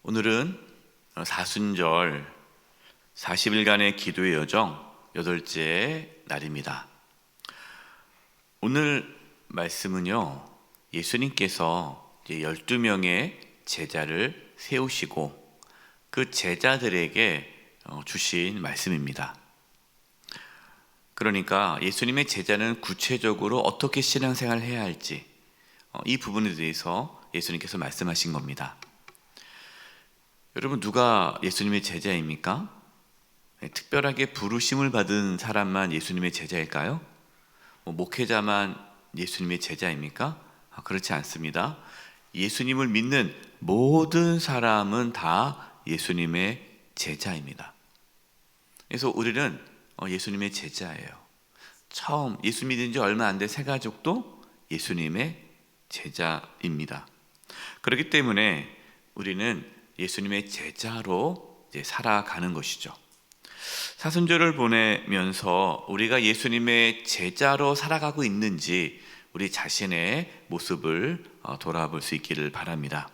오늘은 사순절 40일간의 기도의 여정 8째 날입니다. 오늘 말씀은요, 예수님께서 12명의 제자를 세우시고 그 제자들에게 주신 말씀입니다. 그러니까 예수님의 제자는 구체적으로 어떻게 신앙생활을 해야 할지 이 부분에 대해서 예수님께서 말씀하신 겁니다. 여러분, 누가 예수님의 제자입니까? 특별하게 부르심을 받은 사람만 예수님의 제자일까요? 목회자만 예수님의 제자입니까? 그렇지 않습니다. 예수님을 믿는 모든 사람은 다 예수님의 제자입니다. 그래서 우리는 예수님의 제자예요. 처음 예수 믿은 지 얼마 안 된 새가족도 예수님의 제자입니다. 그렇기 때문에 우리는 예수님의 제자로 살아가는 것이죠. 사순절을 보내면서 우리가 예수님의 제자로 살아가고 있는지 우리 자신의 모습을 돌아볼 수 있기를 바랍니다.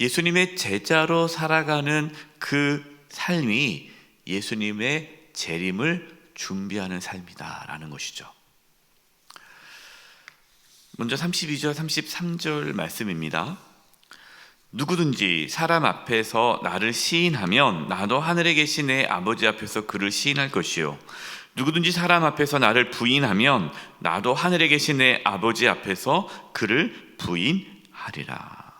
예수님의 제자로 살아가는 그 삶이 예수님의 재림을 준비하는 삶이다라는 것이죠. 먼저 32절, 33절 말씀입니다. 누구든지 사람 앞에서 나를 시인하면 나도 하늘에 계신 내 아버지 앞에서 그를 시인할 것이요, 누구든지 사람 앞에서 나를 부인하면 나도 하늘에 계신 내 아버지 앞에서 그를 부인하리라.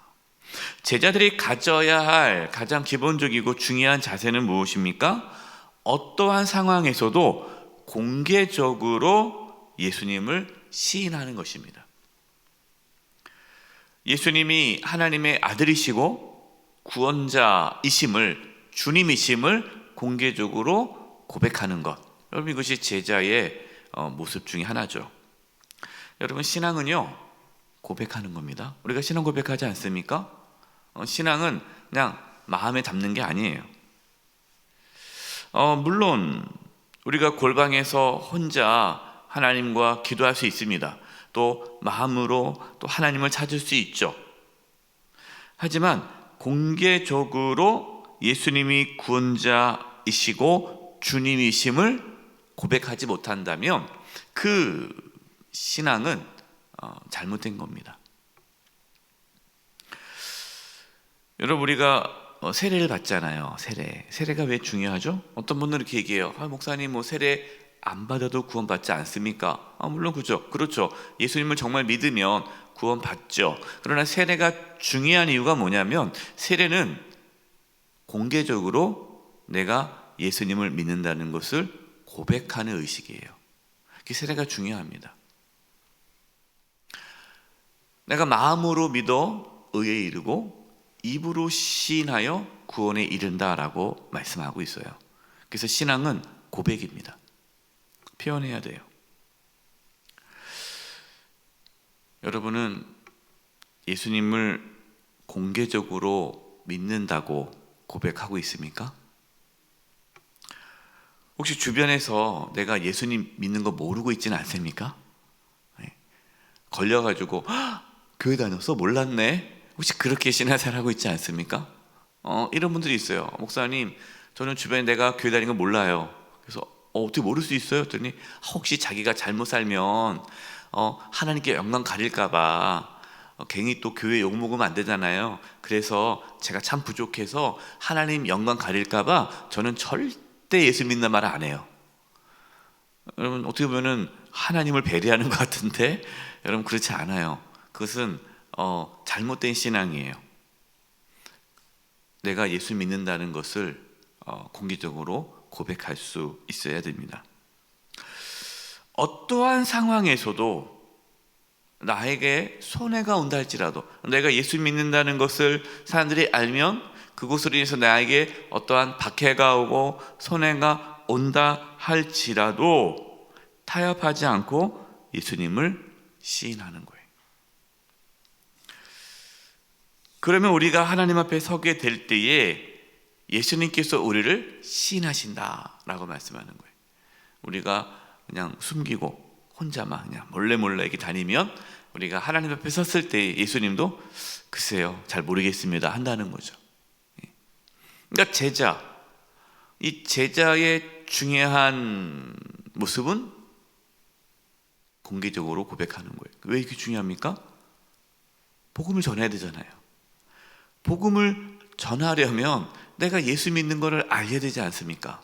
제자들이 가져야 할 가장 기본적이고 중요한 자세는 무엇입니까? 어떠한 상황에서도 공개적으로 예수님을 시인하는 것입니다. 예수님이 하나님의 아들이시고 구원자이심을, 주님이심을 공개적으로 고백하는 것, 여러분, 이것이 제자의 모습 중에 하나죠. 여러분, 신앙은요, 고백하는 겁니다. 우리가 신앙 고백하지 않습니까? 신앙은 그냥 마음에 담는 게 아니에요. 물론 우리가 골방에서 혼자 하나님과 기도할 수 있습니다. 또 마음으로 또 하나님을 찾을 수 있죠. 하지만 공개적으로 예수님이 구원자이시고 주님이심을 고백하지 못한다면 그 신앙은 잘못된 겁니다. 여러분, 우리가 세례를 받잖아요. 세례가 왜 중요하죠? 어떤 분들은 이렇게 얘기해요. 목사님, 세례 안 받아도 구원받지 않습니까? 물론 그렇죠. 예수님을 정말 믿으면 구원받죠. 그러나 세례가 중요한 이유가 뭐냐면, 세례는 공개적으로 내가 예수님을 믿는다는 것을 고백하는 의식이에요. 그 세례가 중요합니다. 내가 마음으로 믿어 의에 이르고 입으로 시인하여 구원에 이른다라고 말씀하고 있어요. 그래서 신앙은 고백입니다. 표현해야 돼요. 여러분은 예수님을 공개적으로 믿는다고 고백하고 있습니까? 혹시 주변에서 내가 예수님 믿는 거 모르고 있지는 않습니까? 걸려가지고 교회 다녔어? 몰랐네? 혹시 그렇게 신앙생활하고 있지 않습니까? 이런 분들이 있어요. 목사님, 저는 주변에 내가 교회 다니는 거 몰라요. 그래서 어떻게 모를 수 있어요? 했더니 혹시 자기가 잘못 살면 하나님께 영광 가릴까 봐 괜히 또 교회 욕먹으면 안 되잖아요. 그래서 제가 참 부족해서 하나님 영광 가릴까 봐 저는 절대 예수 믿는 말 안 해요. 여러분, 어떻게 보면 하나님을 배려하는 것 같은데 여러분, 그렇지 않아요. 그것은 잘못된 신앙이에요. 내가 예수 믿는다는 것을 공개적으로 고백할 수 있어야 됩니다. 어떠한 상황에서도 나에게 손해가 온다 할지라도, 내가 예수 믿는다는 것을 사람들이 알면 그것으로 인해서 나에게 어떠한 박해가 오고 손해가 온다 할지라도 타협하지 않고 예수님을 시인하는 거예요. 그러면 우리가 하나님 앞에 서게 될 때에 예수님께서 우리를 시인하신다라고 말씀하는 거예요. 우리가 그냥 숨기고 혼자만 그냥 몰래 이렇게 다니면 우리가 하나님 앞에 섰을 때 예수님도 글쎄요, 잘 모르겠습니다 한다는 거죠. 그러니까 제자, 이 제자의 중요한 모습은 공개적으로 고백하는 거예요. 왜 이렇게 중요합니까? 복음을 전해야 되잖아요. 복음을 전하려면 내가 예수 믿는 것을 알려야 되지 않습니까?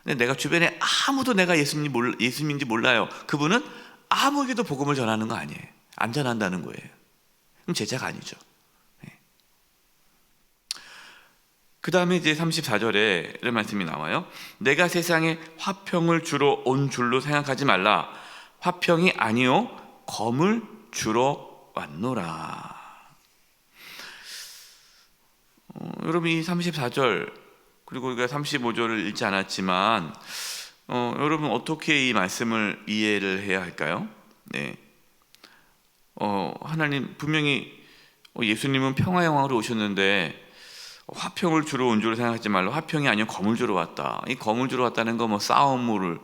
근데 내가 주변에 아무도 내가 예수님인지 몰라요. 그분은 아무에게도 복음을 전하는 거 아니에요. 안 전한다는 거예요. 그럼 제자가 아니죠. 그 다음에 이제 34절에 이런 말씀이 나와요. 내가 세상에 화평을 주러 온 줄로 생각하지 말라. 화평이 아니요 검을 주러 왔노라. 여러분 이 34절 그리고 우리가 35절을 읽지 않았지만 여러분 어떻게 이 말씀을 이해를 해야 할까요? 네. 하나님 분명히 예수님은 평화의 왕으로 오셨는데 화평을 주러 온 줄로 생각하지 말라. 화평이 아니요 검을 주러 왔다. 이 검을 주러 왔다는 거 뭐 싸움을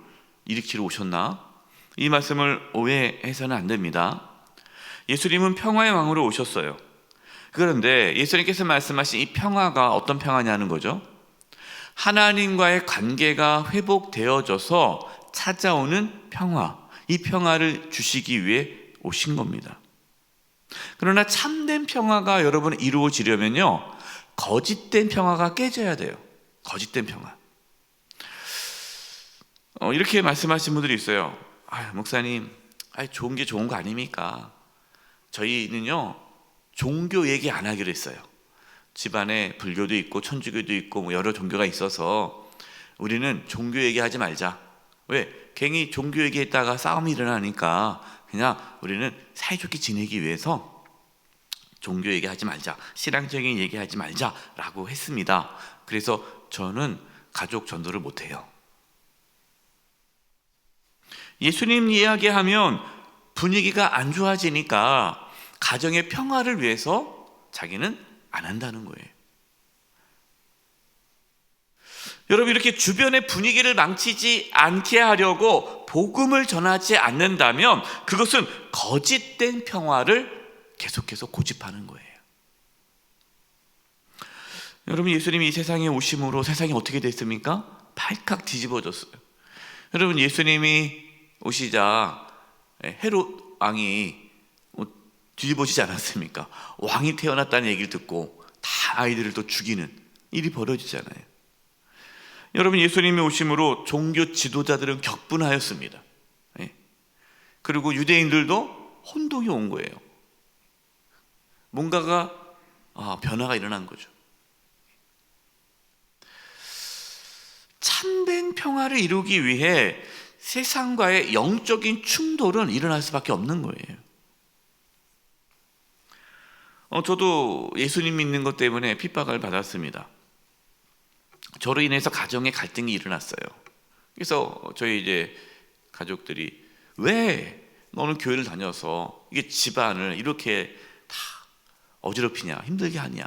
일으키러 오셨나? 이 말씀을 오해해서는 안 됩니다. 예수님은 평화의 왕으로 오셨어요. 그런데 예수님께서 말씀하신 이 평화가 어떤 평화냐는 거죠. 하나님과의 관계가 회복되어져서 찾아오는 평화, 이 평화를 주시기 위해 오신 겁니다. 그러나 참된 평화가 여러분 이루어지려면요, 거짓된 평화가 깨져야 돼요. 거짓된 평화. 이렇게 말씀하신 분들이 있어요. 목사님, 좋은 게 좋은 거 아닙니까? 저희는요 종교 얘기 안 하기로 했어요. 집안에 불교도 있고 천주교도 있고 뭐 여러 종교가 있어서 우리는 종교 얘기하지 말자. 왜? 괜히 종교 얘기했다가 싸움이 일어나니까 그냥 우리는 사이좋게 지내기 위해서 종교 얘기하지 말자, 신앙적인 얘기하지 말자라고 했습니다. 그래서 저는 가족 전도를 못해요. 예수님 이야기하면 분위기가 안 좋아지니까 가정의 평화를 위해서 자기는 안 한다는 거예요. 여러분 이렇게 주변의 분위기를 망치지 않게 하려고 복음을 전하지 않는다면 그것은 거짓된 평화를 계속해서 고집하는 거예요. 여러분 예수님이 이 세상에 오심으로 세상이 어떻게 됐습니까? 발칵 뒤집어졌어요. 여러분 예수님이 오시자 헤롯 왕이 뒤집어지지 않았습니까? 왕이 태어났다는 얘기를 듣고 다 아이들을 또 죽이는 일이 벌어지잖아요. 여러분 예수님이 오심으로 종교 지도자들은 격분하였습니다. 그리고 유대인들도 혼동이 온 거예요. 뭔가가 변화가 일어난 거죠. 참된 평화를 이루기 위해 세상과의 영적인 충돌은 일어날 수밖에 없는 거예요. 저도 예수님 믿는 것 때문에 핍박을 받았습니다. 저로 인해서 가정에 갈등이 일어났어요. 그래서 저희 이제 가족들이 왜 너는 교회를 다녀서 이게 집안을 이렇게 다 어지럽히냐, 힘들게 하냐.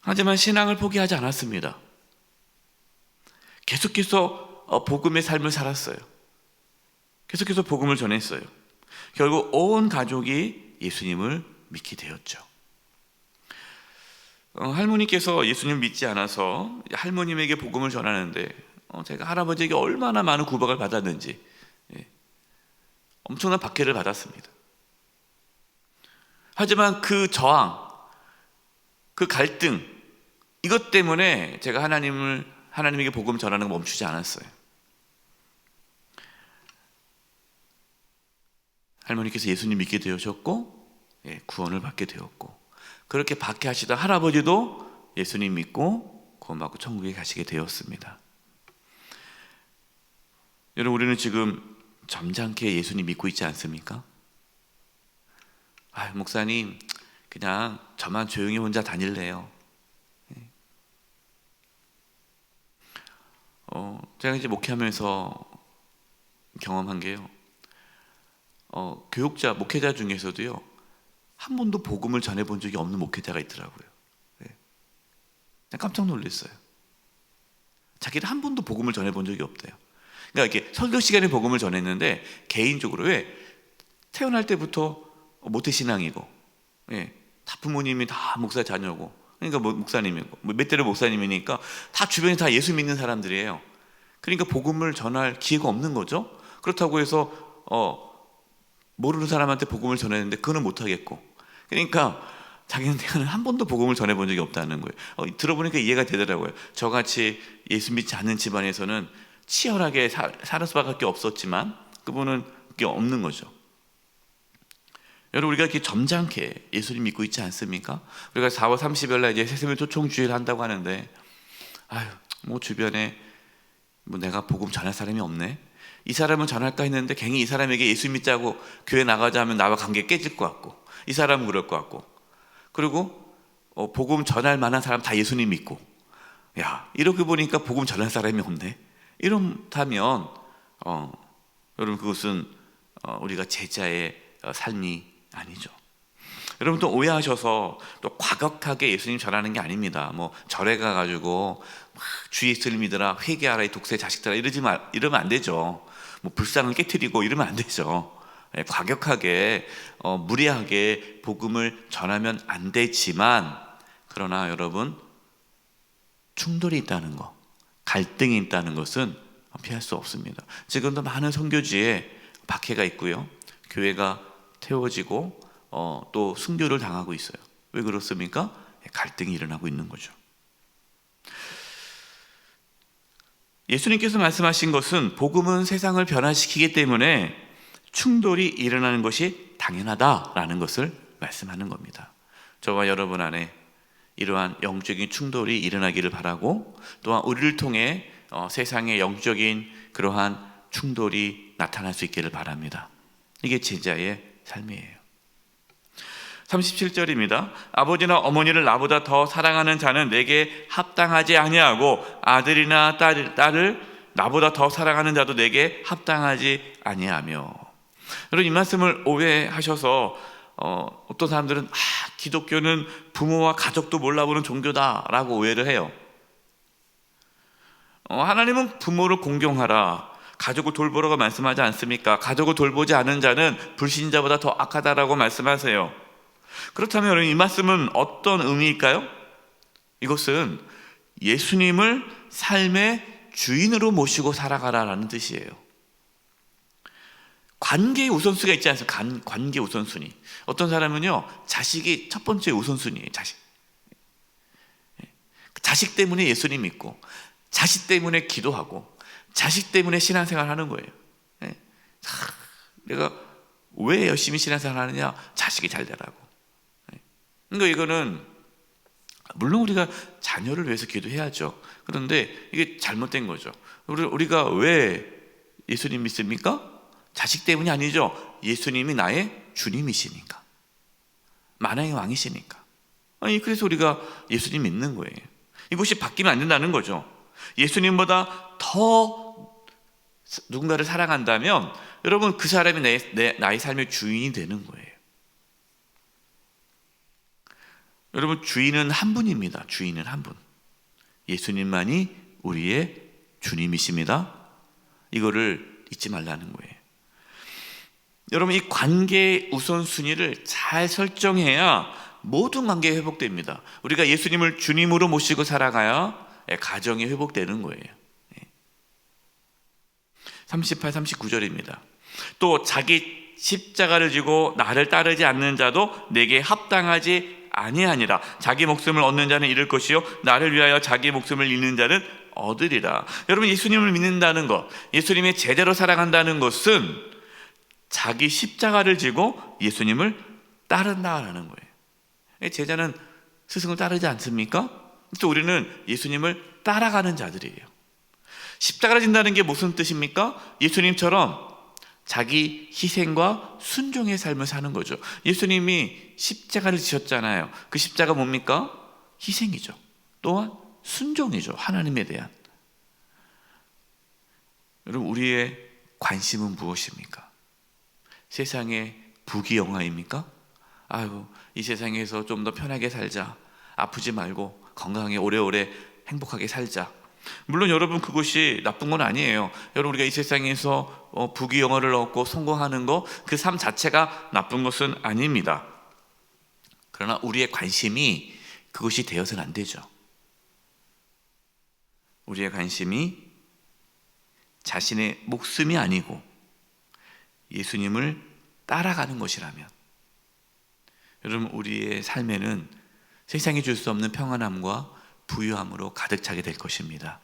하지만 신앙을 포기하지 않았습니다. 계속해서 복음의 삶을 살았어요. 계속해서 복음을 전했어요. 결국 온 가족이 예수님을 믿게 되었죠. 할머니께서 예수님을 믿지 않아서 할머님에게 복음을 전하는데 제가 할아버지에게 얼마나 많은 구박을 받았는지 엄청난 박해를 받았습니다. 하지만 그 저항, 그 갈등, 이것 때문에 제가 하나님에게 복음을 전하는 걸 멈추지 않았어요. 할머니께서 예수님 믿게 되셨고 구원을 받게 되었고, 그렇게 박해하시던 할아버지도 예수님 믿고 구원받고 천국에 가시게 되었습니다. 여러분 우리는 지금 점잖게 예수님 믿고 있지 않습니까? 목사님 그냥 저만 조용히 혼자 다닐래요. 제가 이제 목회하면서 경험한 게요, 교육자, 목회자 중에서도요 한 번도 복음을 전해본 적이 없는 목회자가 있더라고요. 깜짝 놀랐어요. 자기는 한 번도 복음을 전해본 적이 없대요. 그러니까 이렇게 설교 시간에 복음을 전했는데 개인적으로 왜 태어날 때부터 모태신앙이고 다 부모님이 다 목사 자녀고 그러니까 뭐 목사님이고 몇 대를 목사님이니까 다 주변에 다 예수 믿는 사람들이에요. 그러니까 복음을 전할 기회가 없는 거죠. 그렇다고 해서 모르는 사람한테 복음을 전해야 되는데 그거는 못하겠고, 그러니까 자기는 내가는 한 번도 복음을 전해본 적이 없다는 거예요. 들어보니까 이해가 되더라고요. 저같이 예수 믿지 않는 집안에서는 치열하게 살 수밖에 없었지만 그분은 그게 없는 거죠. 여러분, 우리가 이렇게 점잖게 예수님 믿고 있지 않습니까? 우리가 4월 30일 날 이제 새세명 초청주일 한다고 하는데, 뭐 주변에 뭐 내가 복음 전할 사람이 없네, 이 사람은 전할까 했는데 괜히 이 사람에게 예수 믿자고 교회 나가자 하면 나와 관계 깨질 것 같고, 이 사람은 그럴 것 같고, 그리고 복음 전할 만한 사람 다 예수님 믿고, 야, 이렇게 보니까 복음 전할 사람이 없네, 이렇다면 여러분, 그것은 우리가 제자의 삶이 아니죠. 여러분, 또 오해하셔서 또 과격하게 예수님 전하는 게 아닙니다. 뭐 절에 가가지고 막 주 예수를 믿으라, 회개하라, 이 독사의 자식들아, 이러면 안 되죠. 뭐 불상을 깨트리고 이러면 안 되죠. 과격하게 무리하게 복음을 전하면 안 되지만, 그러나 여러분, 충돌이 있다는 것, 갈등이 있다는 것은 피할 수 없습니다. 지금도 많은 선교지에 박해가 있고요, 교회가 태워지고 또 순교를 당하고 있어요. 왜 그렇습니까? 갈등이 일어나고 있는 거죠. 예수님께서 말씀하신 것은 복음은 세상을 변화시키기 때문에 충돌이 일어나는 것이 당연하다라는 것을 말씀하는 겁니다. 저와 여러분 안에 이러한 영적인 충돌이 일어나기를 바라고, 또한 우리를 통해 세상의 영적인 그러한 충돌이 나타날 수 있기를 바랍니다. 이게 제자의 삶이에요. 37절입니다. 아버지나 어머니를 나보다 더 사랑하는 자는 내게 합당하지 아니하고, 아들이나 딸을 나보다 더 사랑하는 자도 내게 합당하지 아니하며. 여러분, 이 말씀을 오해하셔서 어떤 사람들은 기독교는 부모와 가족도 몰라보는 종교다라고 오해를 해요. 하나님은 부모를 공경하라, 가족을 돌보라고 말씀하지 않습니까? 가족을 돌보지 않은 자는 불신자보다 더 악하다라고 말씀하세요. 그렇다면 여러분, 이 말씀은 어떤 의미일까요? 이것은 예수님을 삶의 주인으로 모시고 살아가라라는 뜻이에요. 관계의 우선순위가 있지 않습니까? 관계 우선순위. 어떤 사람은요, 자식이 첫 번째 우선순위예요. 자식 때문에 예수님 믿고, 자식 때문에 기도하고, 자식 때문에 신앙생활 하는 거예요. 내가 왜 열심히 신앙생활 하느냐? 자식이 잘 되라고. 그러니까 이거는 물론 우리가 자녀를 위해서 기도해야죠. 그런데 이게 잘못된 거죠. 우리가 왜 예수님 믿습니까? 자식 때문이 아니죠. 예수님이 나의 주님이시니까, 만왕의 왕이시니까. 그래서 우리가 예수님 믿는 거예요. 이것이 바뀌면 안 된다는 거죠. 예수님보다 더 누군가를 사랑한다면 여러분, 그 사람이 나의 삶의 주인이 되는 거예요. 여러분, 주인은 한 분입니다. 주인은 한 분. 예수님만이 우리의 주님이십니다. 이거를 잊지 말라는 거예요. 여러분, 이 관계의 우선순위를 잘 설정해야 모든 관계가 회복됩니다. 우리가 예수님을 주님으로 모시고 살아가야 가정이 회복되는 거예요. 38, 39절입니다. 또 자기 십자가를 지고 나를 따르지 않는 자도 내게 합당하지 아니하니라. 자기 목숨을 얻는 자는 잃을 것이요 나를 위하여 자기 목숨을 잃는 자는 얻으리라. 여러분, 예수님을 믿는다는 것, 예수님의 제대로 살아간다는 것은 자기 십자가를 지고 예수님을 따른다라는 거예요. 제자는 스승을 따르지 않습니까? 또 우리는 예수님을 따라가는 자들이에요. 십자가를 진다는 게 무슨 뜻입니까? 예수님처럼 자기 희생과 순종의 삶을 사는 거죠. 예수님이 십자가를 지셨잖아요. 그 십자가 뭡니까? 희생이죠. 또한 순종이죠. 하나님에 대한. 여러분, 우리의 관심은 무엇입니까? 세상의 부귀영화입니까? 이 세상에서 좀 더 편하게 살자, 아프지 말고 건강하게 오래오래 행복하게 살자. 물론 여러분, 그것이 나쁜 건 아니에요. 여러분, 우리가 이 세상에서 부귀영화를 얻고 성공하는 거, 그 삶 자체가 나쁜 것은 아닙니다. 그러나 우리의 관심이 그것이 되어서는 안 되죠. 우리의 관심이 자신의 목숨이 아니고 예수님을 따라가는 것이라면, 여러분, 우리의 삶에는 세상이 줄 수 없는 평안함과 부유함으로 가득 차게 될 것입니다.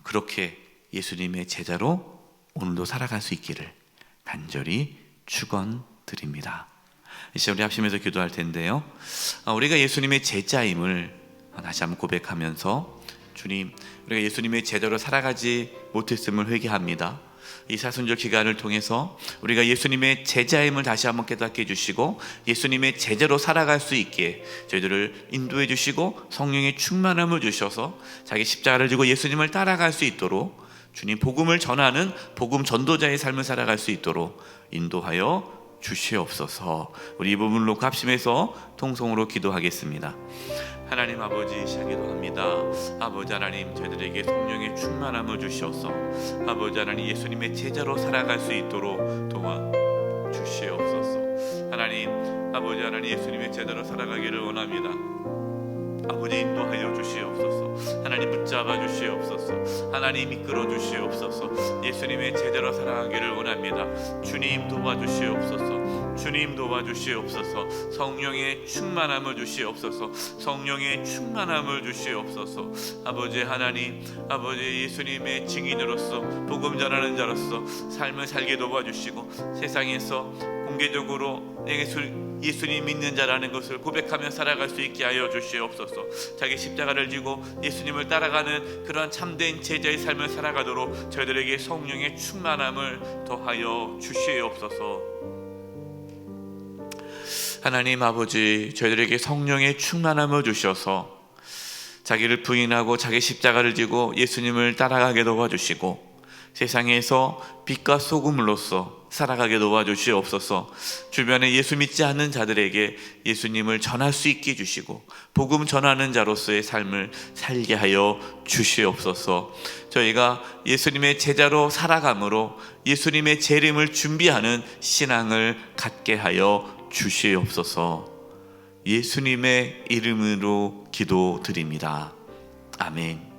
그렇게 예수님의 제자로 오늘도 살아갈 수 있기를 간절히 축원드립니다. 이제 우리 합심해서 기도할 텐데요, 우리가 예수님의 제자임을 다시 한번 고백하면서, 주님, 우리가 예수님의 제자로 살아가지 못했음을 회개합니다. 이 사순절 기간을 통해서 우리가 예수님의 제자임을 다시 한번 깨닫게 해주시고, 예수님의 제자로 살아갈 수 있게 저희들을 인도해 주시고, 성령의 충만함을 주셔서 자기 십자가를 지고 예수님을 따라갈 수 있도록, 주님 복음을 전하는 복음 전도자의 삶을 살아갈 수 있도록 인도하여 주시옵소서. 우리 이 부분을 놓고 합심해서 통성으로 기도하겠습니다. 하나님 아버지, 시작 기도합니다. 아버지 하나님, 저희들에게 성령의 충만함을 주시옵소서. 아버지 하나님, 예수님의 제자로 살아갈 수 있도록 도와주시옵소서. 하나님 아버지 하나님, 예수님의 제자로 살아가기를 원합니다. 아버지, 인도하여 주시옵소서. 하나님, 붙잡아 주시옵소서. 하나님, 이끌어 주시옵소서. 예수님의 제자로 살아가기를 원합니다. 주님 도와주시옵소서. 주님 도와주시옵소서. 성령의 충만함을 주시옵소서. 성령의 충만함을 주시옵소서. 아버지 하나님, 아버지 예수님의 증인으로서, 복음 전하는 자로서 삶을 살게 도와주시고, 세상에서 공개적으로 예수님 믿는 자라는 것을 고백하며 살아갈 수 있게 하여 주시옵소서. 자기 십자가를 지고 예수님을 따라가는 그러한 참된 제자의 삶을 살아가도록 저희들에게 성령의 충만함을 더하여 주시옵소서. 하나님 아버지, 저희들에게 성령의 충만함을 주셔서 자기를 부인하고 자기 십자가를 지고 예수님을 따라가게 도와주시고, 세상에서 빛과 소금으로서 살아가게 도와주시옵소서. 주변에 예수 믿지 않는 자들에게 예수님을 전할 수 있게 해주시고, 복음 전하는 자로서의 삶을 살게 하여 주시옵소서. 저희가 예수님의 제자로 살아감으로 예수님의 재림을 준비하는 신앙을 갖게 하여 주시옵소서. 예수님의 이름으로 기도드립니다. 아멘.